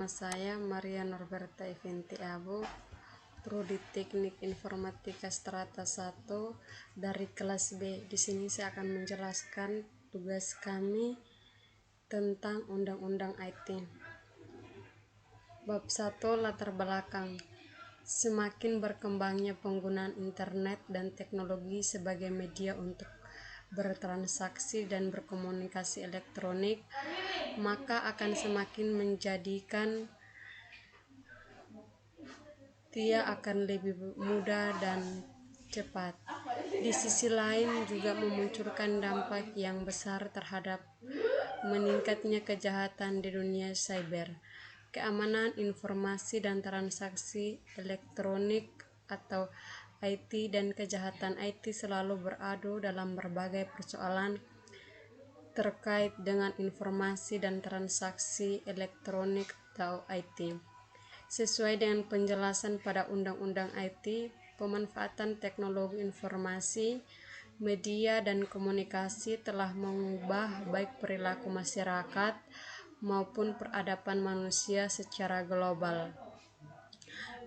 Nama saya Maria Norberta Eventi Abu, Prodi Teknik Informatika Strata 1 dari kelas B. Di sini saya akan menjelaskan tugas kami tentang Undang-Undang IT. Bab 1, latar belakang. Semakin berkembangnya penggunaan internet dan teknologi sebagai media untuk bertransaksi dan berkomunikasi elektronik, maka akan semakin menjadikan dia akan lebih mudah dan cepat. Di sisi lain juga memunculkan dampak yang besar terhadap meningkatnya kejahatan di dunia cyber. Keamanan informasi dan transaksi elektronik atau IT dan kejahatan IT selalu beradu dalam berbagai persoalan terkait dengan informasi dan transaksi elektronik atau IT. Sesuai dengan penjelasan pada Undang-Undang IT, pemanfaatan teknologi informasi, media, dan komunikasi telah mengubah baik perilaku masyarakat maupun peradaban manusia secara global.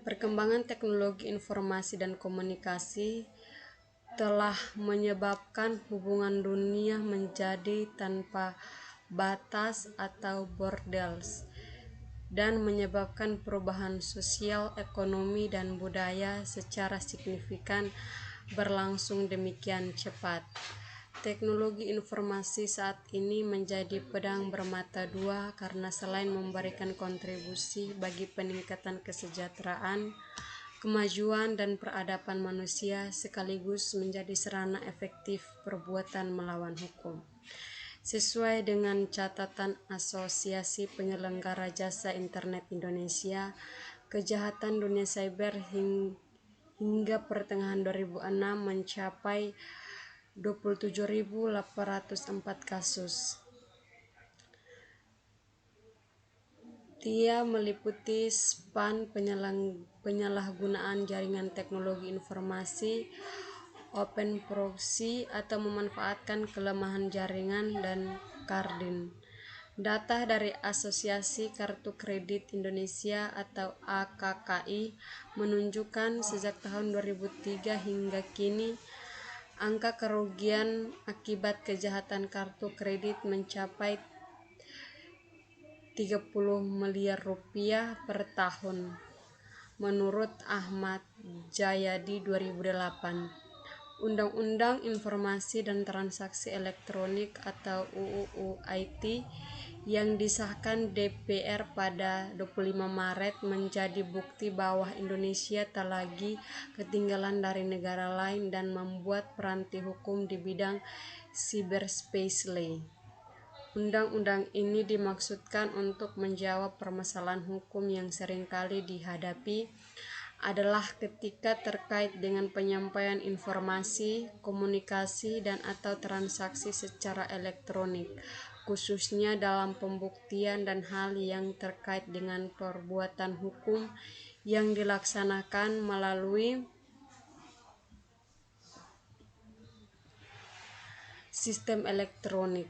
Perkembangan teknologi informasi dan komunikasi telah menyebabkan hubungan dunia menjadi tanpa batas atau borders, dan menyebabkan perubahan sosial, ekonomi, dan budaya secara signifikan berlangsung demikian cepat. Teknologi informasi saat ini menjadi pedang bermata dua karena selain memberikan kontribusi bagi peningkatan kesejahteraan, kemajuan, dan peradaban manusia, sekaligus menjadi sarana efektif perbuatan melawan hukum. Sesuai dengan catatan Asosiasi Penyelenggara Jasa Internet Indonesia, kejahatan dunia cyber hingga pertengahan 2006 mencapai 27.804 kasus. Dia meliputi span penyalahgunaan jaringan teknologi informasi, open proxy atau memanfaatkan kelemahan jaringan, dan karding. Data dari Asosiasi Kartu Kredit Indonesia atau AKKI menunjukkan sejak tahun 2003 hingga kini, angka kerugian akibat kejahatan kartu kredit mencapai 30 miliar rupiah per tahun, menurut Ahmad Jayadi 2008. Undang-Undang Informasi dan Transaksi Elektronik atau UU IT yang disahkan DPR pada 25 Maret menjadi bukti bahwa Indonesia tak lagi ketinggalan dari negara lain dan membuat peranti hukum di bidang cyberspace. Undang-undang ini dimaksudkan untuk menjawab permasalahan hukum yang seringkali dihadapi adalah ketika terkait dengan penyampaian informasi, komunikasi, dan atau transaksi secara elektronik, khususnya dalam pembuktian dan hal yang terkait dengan perbuatan hukum yang dilaksanakan melalui sistem elektronik.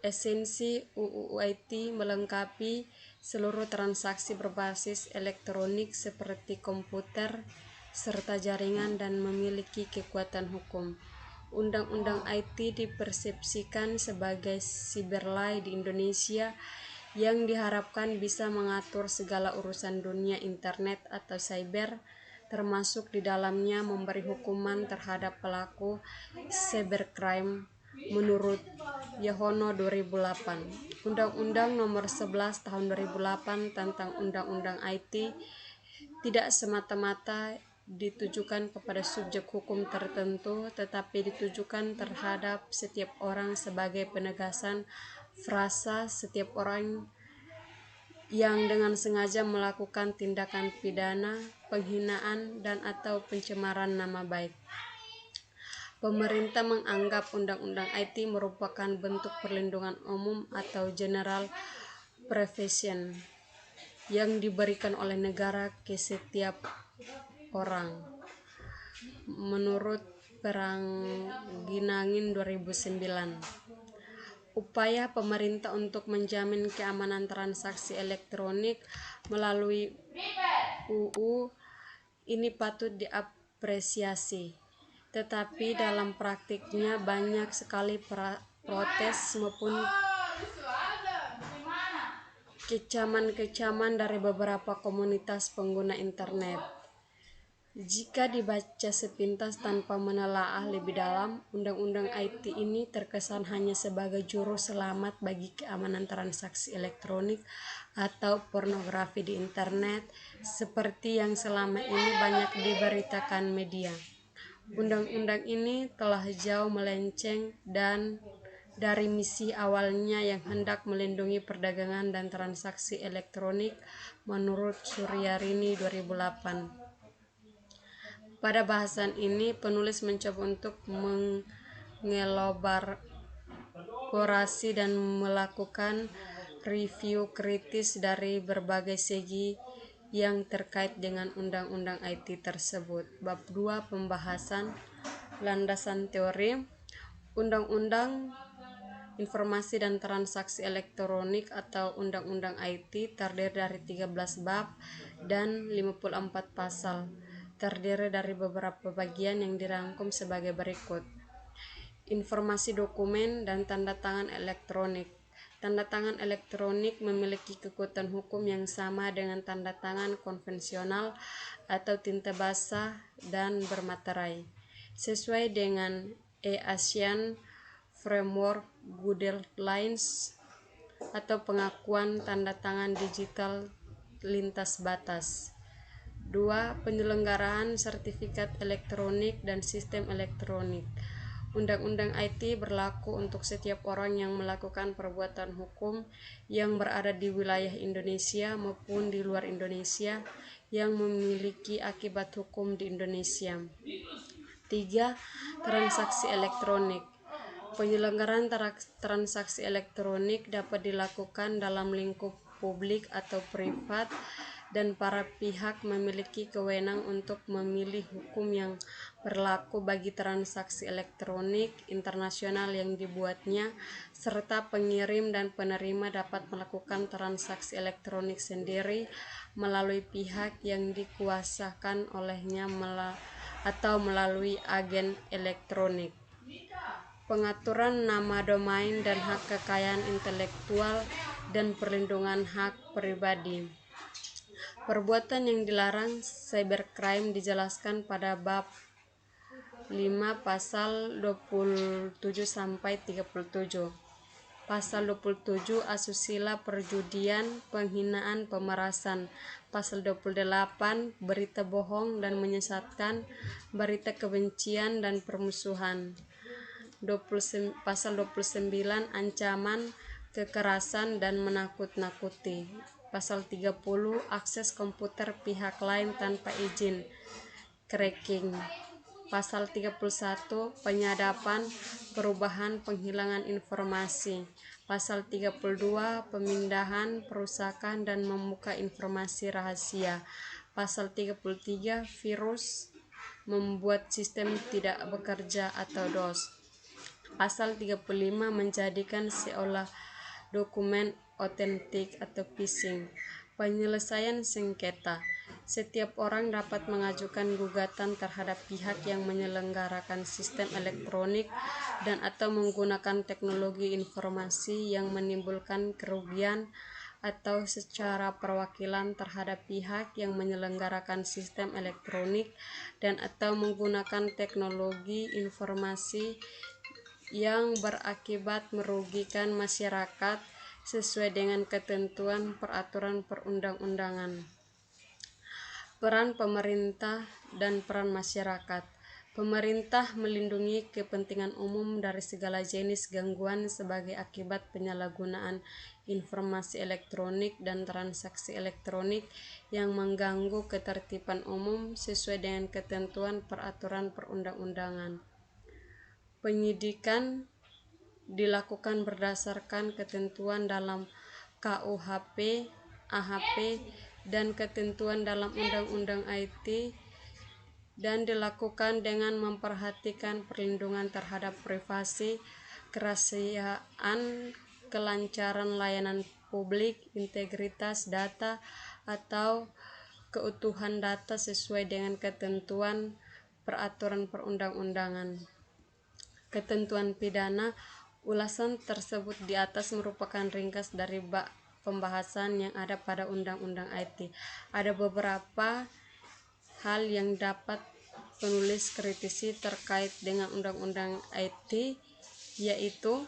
Esensi UU IT melengkapi seluruh transaksi berbasis elektronik seperti komputer serta jaringan dan memiliki kekuatan hukum. Undang-Undang IT dipersepsikan sebagai cyberlaw di Indonesia yang diharapkan bisa mengatur segala urusan dunia internet atau cyber, termasuk di dalamnya memberi hukuman terhadap pelaku cybercrime. Menurut Yohono 2008, Undang-Undang Nomor 11 Tahun 2008 tentang Undang-Undang IT tidak semata-mata ditujukan kepada subjek hukum tertentu, tetapi ditujukan terhadap setiap orang sebagai penegasan frasa setiap orang yang dengan sengaja melakukan tindakan pidana, penghinaan, dan atau pencemaran nama baik. Pemerintah menganggap Undang-Undang IT merupakan bentuk perlindungan umum atau general protection yang diberikan oleh negara ke setiap orang. Menurut Perangginangin 2009, Upaya pemerintah untuk menjamin keamanan transaksi elektronik melalui UU ini patut diapresiasi. Tetapi dalam praktiknya banyak sekali protes maupun kecaman dari beberapa komunitas pengguna internet. Jika dibaca sepintas tanpa menelaah lebih dalam, Undang-Undang IT ini terkesan hanya sebagai juru selamat bagi keamanan transaksi elektronik atau pornografi di internet, seperti yang selama ini banyak diberitakan media. Undang-undang ini telah jauh melenceng dan dari misi awalnya yang hendak melindungi perdagangan dan transaksi elektronik menurut Suryarini 2008. Pada bahasan ini, penulis mencoba untuk mengelaborasi dan melakukan review kritis dari berbagai segi yang terkait dengan Undang-Undang IT tersebut. Bab 2 pembahasan landasan teori. Undang-Undang Informasi dan Transaksi Elektronik atau Undang-Undang IT terdiri dari 13 bab dan 54 pasal. Terdiri dari beberapa bagian yang dirangkum sebagai berikut. Informasi dokumen dan tanda tangan elektronik. Tanda tangan elektronik memiliki kekuatan hukum yang sama dengan tanda tangan konvensional atau tinta basah dan bermaterai. Sesuai dengan ASEAN Framework Guidelines atau pengakuan tanda tangan digital lintas batas. 2. Penyelenggaraan sertifikat elektronik dan sistem elektronik. Undang-Undang IT berlaku untuk setiap orang yang melakukan perbuatan hukum yang berada di wilayah Indonesia maupun di luar Indonesia yang memiliki akibat hukum di Indonesia. 3. Transaksi elektronik. Penyelenggaraan transaksi elektronik dapat dilakukan dalam lingkup publik atau privat, dan para pihak memiliki kewenangan untuk memilih hukum yang berlaku bagi transaksi elektronik internasional yang dibuatnya, serta pengirim dan penerima dapat melakukan transaksi elektronik sendiri melalui pihak yang dikuasakan olehnya atau melalui agen elektronik. Pengaturan nama domain dan hak kekayaan intelektual dan perlindungan hak pribadi. Perbuatan yang dilarang cybercrime dijelaskan pada bab 5 pasal 27 sampai 37. Pasal 27 asusila, perjudian, penghinaan, pemerasan. Pasal 28 berita bohong dan menyesatkan, berita kebencian dan permusuhan. Pasal 29 ancaman, kekerasan dan menakut-nakuti. Pasal 30 akses komputer pihak lain tanpa izin, cracking. Pasal 31 penyadapan, perubahan, penghilangan informasi. Pasal 32 pemindahan, perusakan dan membuka informasi rahasia. Pasal 33 virus, membuat sistem tidak bekerja atau DOS. Pasal 35 menjadikan seolah dokumen otentik atau phishing. Penyelesaian sengketa. Setiap orang dapat mengajukan gugatan terhadap pihak yang menyelenggarakan sistem elektronik dan atau menggunakan teknologi informasi yang menimbulkan kerugian, atau secara perwakilan terhadap pihak yang menyelenggarakan sistem elektronik dan atau menggunakan teknologi informasi yang berakibat merugikan masyarakat sesuai dengan ketentuan peraturan perundang-undangan. Peran pemerintah dan peran masyarakat. Pemerintah melindungi kepentingan umum dari segala jenis gangguan sebagai akibat penyalahgunaan informasi elektronik dan transaksi elektronik yang mengganggu ketertiban umum sesuai dengan ketentuan peraturan perundang-undangan. Penyidikan dilakukan berdasarkan ketentuan dalam KUHP, AHP, dan ketentuan dalam Undang-Undang IT, dan dilakukan dengan memperhatikan perlindungan terhadap privasi, kerahasiaan, kelancaran layanan publik, integritas data, atau keutuhan data sesuai dengan ketentuan peraturan perundang-undangan. Ketentuan pidana. Ulasan tersebut di atas merupakan ringkas dari pembahasan yang ada pada Undang-Undang IT. Ada beberapa hal yang dapat penulis kritisi terkait dengan Undang-Undang IT, yaitu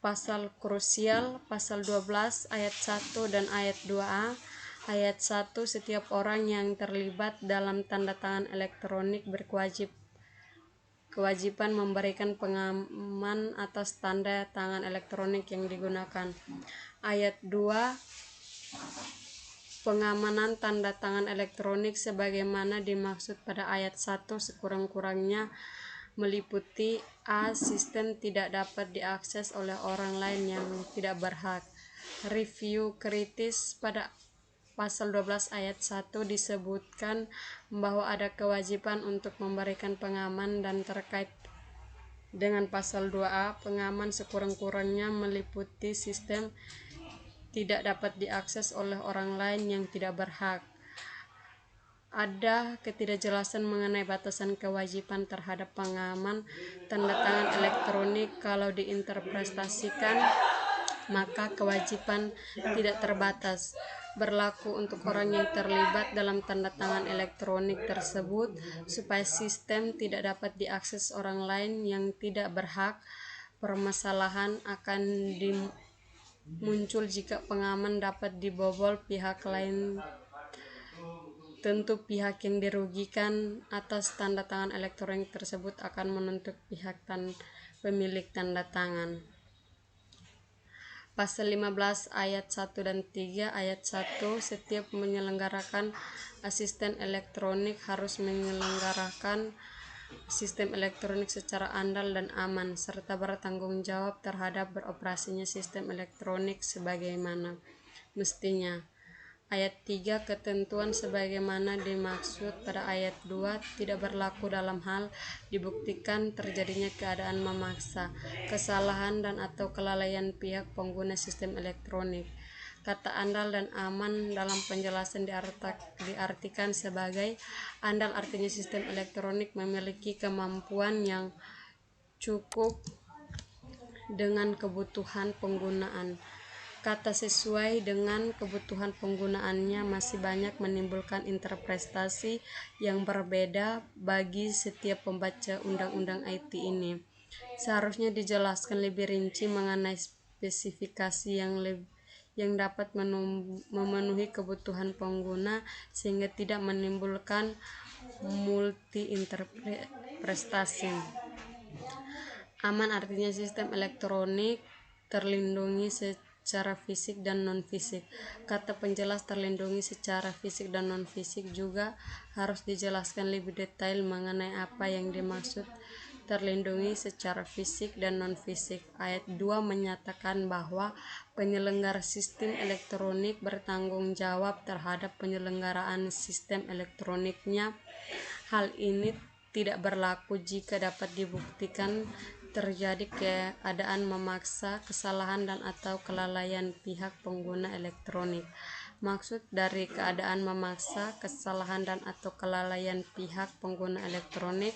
pasal krusial, pasal 12 ayat 1 dan ayat 2A. Ayat 1, setiap orang yang terlibat dalam tanda tangan elektronik kewajiban memberikan pengaman atas tanda tangan elektronik yang digunakan. Ayat 2, pengamanan tanda tangan elektronik sebagaimana dimaksud pada ayat 1 sekurang-kurangnya meliputi: A. Sistem tidak dapat diakses oleh orang lain yang tidak berhak. Review kritis. Pada pasal 12 ayat 1 disebutkan bahwa ada kewajiban untuk memberikan pengaman, dan terkait dengan pasal 2A, pengaman sekurang-kurangnya meliputi sistem tidak dapat diakses oleh orang lain yang tidak berhak. Ada ketidakjelasan mengenai batasan kewajiban terhadap pengaman tanda tangan elektronik. Kalau diinterpretasikan, maka kewajiban tidak terbatas, berlaku untuk orang yang terlibat dalam tanda tangan elektronik tersebut, supaya sistem tidak dapat diakses orang lain yang tidak berhak. Permasalahan akan muncul jika pengaman dapat dibobol pihak lain. Tentu pihak yang dirugikan atas tanda tangan elektronik tersebut akan menuntut pihak pemilik tanda tangan. Pasal 15 ayat 1 dan 3. Ayat 1, setiap menyelenggarakan asisten elektronik harus menyelenggarakan sistem elektronik secara andal dan aman, serta bertanggung jawab terhadap beroperasinya sistem elektronik sebagaimana mestinya. Ayat 3, ketentuan sebagaimana dimaksud pada ayat 2 tidak berlaku dalam hal dibuktikan terjadinya keadaan memaksa, kesalahan dan atau kelalaian pihak pengguna sistem elektronik. Kata andal dan aman dalam penjelasan diartikan sebagai: andal artinya sistem elektronik memiliki kemampuan yang cukup dengan kebutuhan penggunaan. Kata sesuai dengan kebutuhan penggunaannya masih banyak menimbulkan interpretasi yang berbeda bagi setiap pembaca Undang-Undang IT ini. Seharusnya dijelaskan lebih rinci mengenai spesifikasi yang dapat memenuhi kebutuhan pengguna sehingga tidak menimbulkan multi interpretasi. Aman artinya sistem elektronik terlindungi secara fisik dan non-fisik. Kata penjelas terlindungi secara fisik dan non-fisik juga harus dijelaskan lebih detail mengenai apa yang dimaksud terlindungi secara fisik dan non-fisik. Ayat 2 menyatakan bahwa penyelenggara sistem elektronik bertanggung jawab terhadap penyelenggaraan sistem elektroniknya. Hal ini tidak berlaku jika dapat dibuktikan terjadi keadaan memaksa, kesalahan dan atau kelalaian pihak pengguna elektronik. Maksud dari keadaan memaksa, kesalahan dan atau kelalaian pihak pengguna elektronik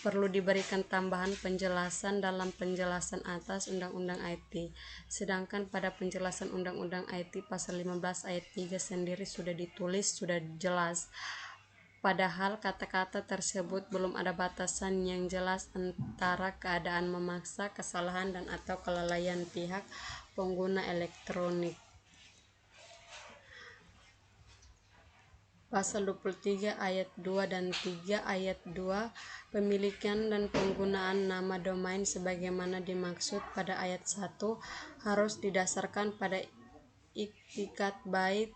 perlu diberikan tambahan penjelasan dalam penjelasan atas Undang-Undang IT. Sedangkan pada penjelasan Undang-Undang IT pasal 15 ayat 3 sendiri sudah ditulis, sudah jelas. Padahal kata-kata tersebut belum ada batasan yang jelas antara keadaan memaksa, kesalahan dan atau kelalaian pihak pengguna elektronik. Pasal 23 ayat 2 dan 3. Ayat 2, pemilikan dan penggunaan nama domain sebagaimana dimaksud pada ayat 1 harus didasarkan pada iktikat baik,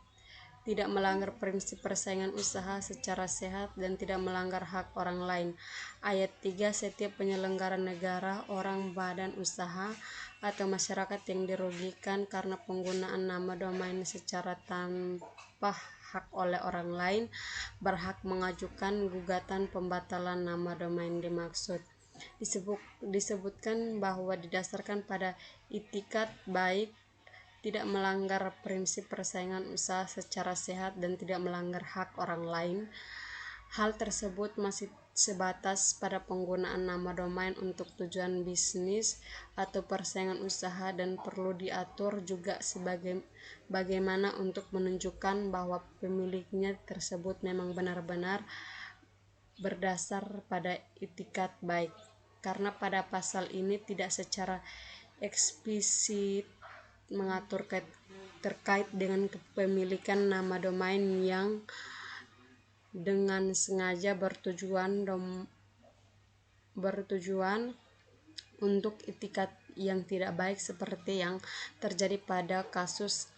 tidak melanggar prinsip persaingan usaha secara sehat, dan tidak melanggar hak orang lain. Ayat 3, setiap penyelenggara negara, orang, badan usaha, atau masyarakat yang dirugikan karena penggunaan nama domain secara tanpa hak oleh orang lain berhak mengajukan gugatan pembatalan nama domain dimaksud. disebutkan bahwa didasarkan pada itikat baik, tidak melanggar prinsip persaingan usaha secara sehat, dan tidak melanggar hak orang lain. Hal tersebut masih sebatas pada penggunaan nama domain untuk tujuan bisnis atau persaingan usaha, dan perlu diatur juga bagaimana untuk menunjukkan bahwa pemiliknya tersebut memang benar-benar berdasar pada itikat baik. Karena pada pasal ini tidak secara eksplisit mengatur terkait dengan kepemilikan nama domain yang dengan sengaja bertujuan untuk itikat yang tidak baik, seperti yang terjadi pada kasus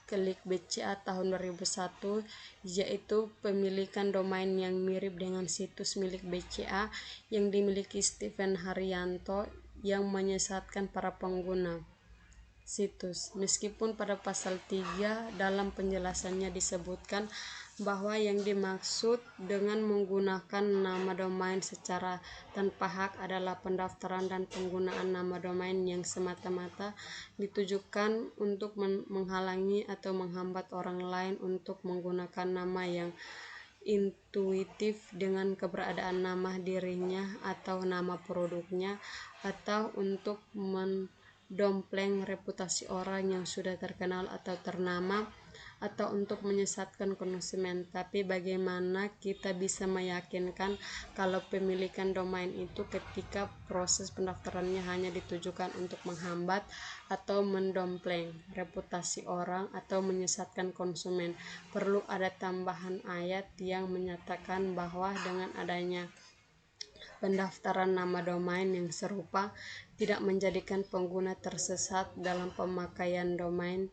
Klik BCA tahun 2001, yaitu pemilikan domain yang mirip dengan situs milik BCA yang dimiliki Steven Haryanto yang menyesatkan para pengguna situs. Meskipun pada pasal 3 dalam penjelasannya disebutkan bahwa yang dimaksud dengan menggunakan nama domain secara tanpa hak adalah pendaftaran dan penggunaan nama domain yang semata-mata ditujukan untuk menghalangi atau menghambat orang lain untuk menggunakan nama yang intuitif dengan keberadaan nama dirinya atau nama produknya, atau untuk mendompleng reputasi orang yang sudah terkenal atau ternama, atau untuk menyesatkan konsumen. Tapi bagaimana kita bisa meyakinkan kalau pemilikan domain itu ketika proses pendaftarannya hanya ditujukan untuk menghambat atau mendompleng reputasi orang atau menyesatkan konsumen? Perlu ada tambahan ayat yang menyatakan bahwa dengan adanya pendaftaran nama domain yang serupa tidak menjadikan pengguna tersesat dalam pemakaian domain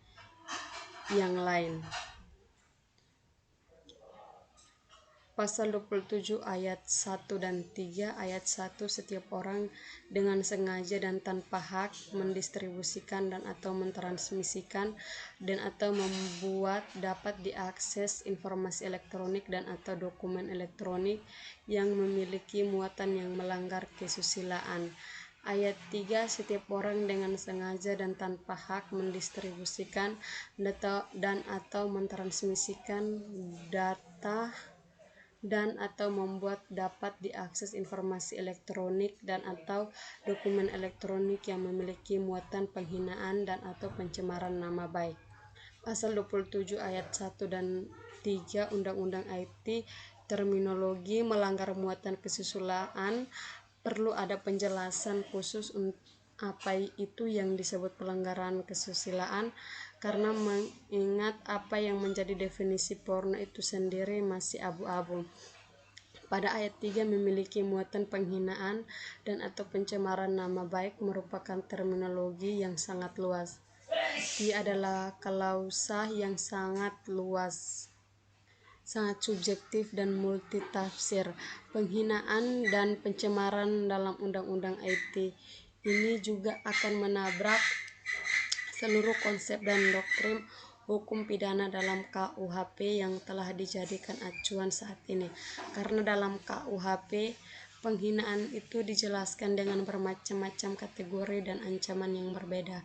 yang lain. Pasal 27 ayat 1 dan 3. Ayat 1, setiap orang dengan sengaja dan tanpa hak mendistribusikan dan atau mentransmisikan dan atau membuat dapat diakses informasi elektronik dan atau dokumen elektronik yang memiliki muatan yang melanggar kesusilaan. Ayat 3, setiap orang dengan sengaja dan tanpa hak mendistribusikan dan atau mentransmisikan data dan atau membuat dapat diakses informasi elektronik dan atau dokumen elektronik yang memiliki muatan penghinaan dan atau pencemaran nama baik. Pasal 27 ayat 1 dan 3 Undang-Undang IT, terminologi melanggar muatan kesusilaan. Perlu ada penjelasan khusus apa itu yang disebut pelanggaran kesusilaan, karena mengingat apa yang menjadi definisi porno itu sendiri masih abu-abu. Pada ayat 3, memiliki muatan penghinaan dan atau pencemaran nama baik merupakan terminologi yang sangat luas. Dia adalah klausa yang sangat luas, sangat subjektif dan multitafsir. Penghinaan dan pencemaran dalam Undang-Undang IT ini juga akan menabrak seluruh konsep dan doktrin hukum pidana dalam KUHP yang telah dijadikan acuan saat ini. Karena dalam KUHP, penghinaan itu dijelaskan dengan bermacam-macam kategori dan ancaman yang berbeda.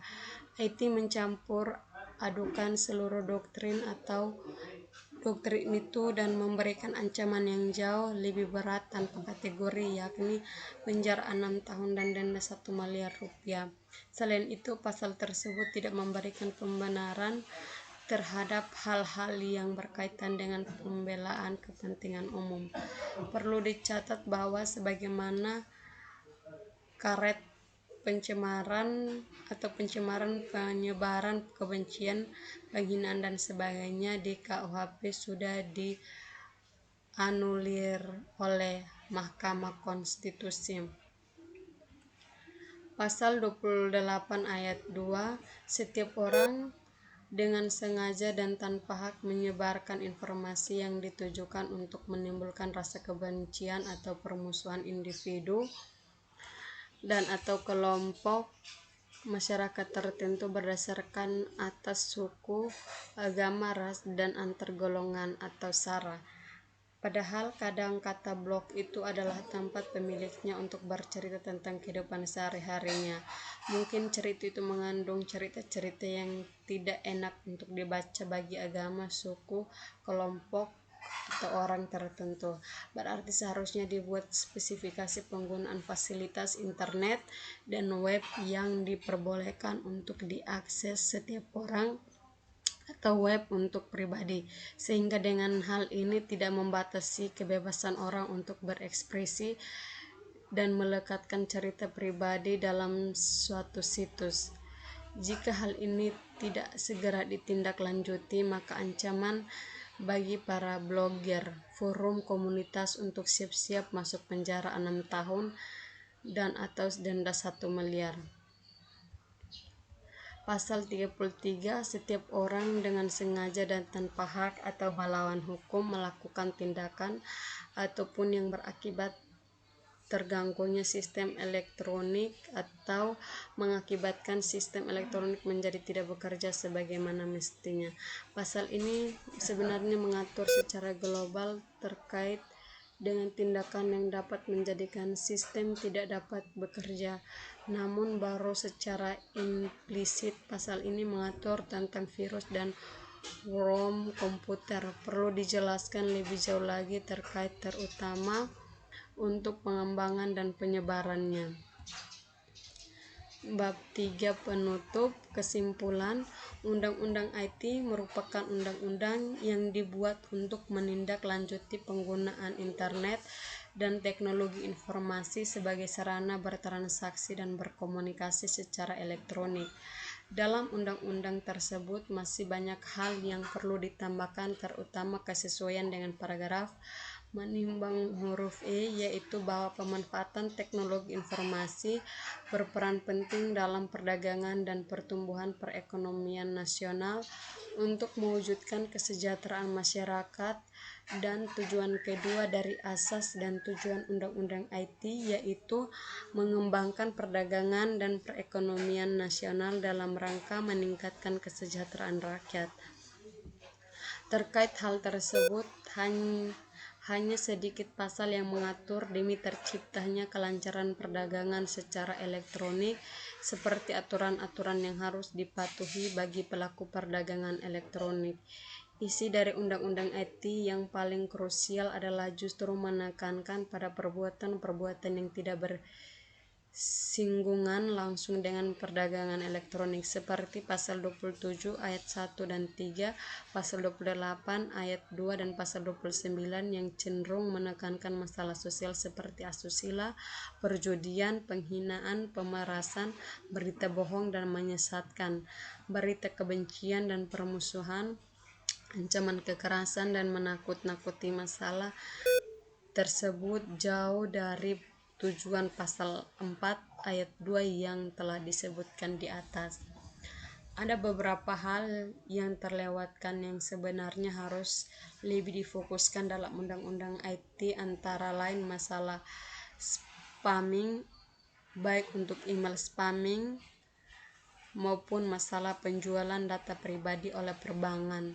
IT mencampur adukan seluruh doktrin itu dan memberikan ancaman yang jauh lebih berat tanpa kategori, yakni penjara 6 tahun dan denda 1 miliar rupiah. Selain itu, pasal tersebut tidak memberikan pembenaran terhadap hal-hal yang berkaitan dengan pembelaan kepentingan umum. Perlu dicatat bahwa sebagaimana karet pencemaran, penyebaran kebencian, penghinaan dan sebagainya di KUHP sudah dianulir oleh Mahkamah Konstitusi. Pasal 28 ayat 2, setiap orang dengan sengaja dan tanpa hak menyebarkan informasi yang ditujukan untuk menimbulkan rasa kebencian atau permusuhan individu dan atau kelompok masyarakat tertentu berdasarkan atas suku, agama, ras, dan antar golongan atau sara. Padahal kadang kata blog itu adalah tempat pemiliknya untuk bercerita tentang kehidupan sehari-harinya. Mungkin cerita itu mengandung cerita-cerita yang tidak enak untuk dibaca bagi agama, suku, kelompok, atau orang tertentu. Berarti seharusnya dibuat spesifikasi penggunaan fasilitas internet dan web yang diperbolehkan untuk diakses setiap orang atau web untuk pribadi, sehingga dengan hal ini tidak membatasi kebebasan orang untuk berekspresi dan melekatkan cerita pribadi dalam suatu situs. Jika hal ini tidak segera ditindaklanjuti, maka ancaman bagi para blogger, forum komunitas untuk siap-siap masuk penjara 6 tahun dan atau denda 1 miliar. Pasal 33, setiap orang dengan sengaja dan tanpa hak atau melawan hukum melakukan tindakan ataupun yang berakibat terganggunya sistem elektronik atau mengakibatkan sistem elektronik menjadi tidak bekerja sebagaimana mestinya. Pasal ini sebenarnya mengatur secara global terkait dengan tindakan yang dapat menjadikan sistem tidak dapat bekerja. Namun baru secara implisit pasal ini mengatur tentang virus dan ROM komputer. Perlu dijelaskan lebih jauh lagi terkait terutama untuk pengembangan dan penyebarannya. Bab 3 penutup. Kesimpulan, Undang-Undang IT merupakan undang-undang yang dibuat untuk menindaklanjuti penggunaan internet dan teknologi informasi sebagai sarana bertransaksi dan berkomunikasi secara elektronik. Dalam undang-undang tersebut masih banyak hal yang perlu ditambahkan, terutama kesesuaian dengan paragraf menimbang huruf E, yaitu bahwa pemanfaatan teknologi informasi berperan penting dalam perdagangan dan pertumbuhan perekonomian nasional untuk mewujudkan kesejahteraan masyarakat, dan tujuan kedua dari asas dan tujuan Undang-Undang IT yaitu mengembangkan perdagangan dan perekonomian nasional dalam rangka meningkatkan kesejahteraan rakyat. Terkait hal tersebut, hanya sedikit pasal yang mengatur demi terciptanya kelancaran perdagangan secara elektronik, seperti aturan-aturan yang harus dipatuhi bagi pelaku perdagangan elektronik. Isi dari Undang-Undang IT yang paling krusial adalah justru menekankan pada perbuatan-perbuatan yang tidak bersinggungan langsung dengan perdagangan elektronik, seperti pasal 27 ayat 1 dan 3, pasal 28 ayat 2 dan pasal 29 yang cenderung menekankan masalah sosial seperti asusila, perjudian, penghinaan, pemerasan, berita bohong dan menyesatkan, berita kebencian dan permusuhan, ancaman kekerasan dan menakut-nakuti. Masalah tersebut jauh dari tujuan pasal 4 ayat 2 yang telah disebutkan di atas. Ada beberapa hal yang terlewatkan yang sebenarnya harus lebih difokuskan dalam Undang-Undang IT, antara lain masalah spamming, baik untuk email spamming maupun masalah penjualan data pribadi oleh perbankan,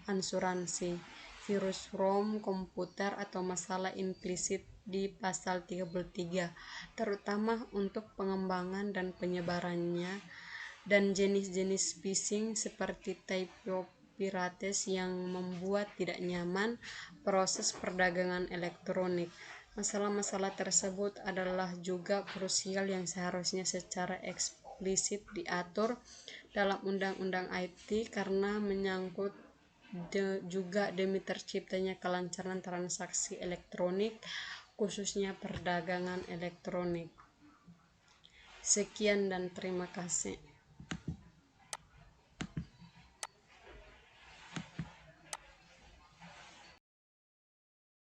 asuransi, virus ROM komputer, atau masalah implisit di pasal 33, terutama untuk pengembangan dan penyebarannya, dan jenis-jenis phishing seperti typopirates yang membuat tidak nyaman proses perdagangan elektronik. Masalah-masalah tersebut adalah juga krusial yang seharusnya secara eksplisit diatur dalam Undang-Undang IT karena menyangkut juga demi terciptanya kelancaran transaksi elektronik, khususnya perdagangan elektronik. Sekian dan terima kasih.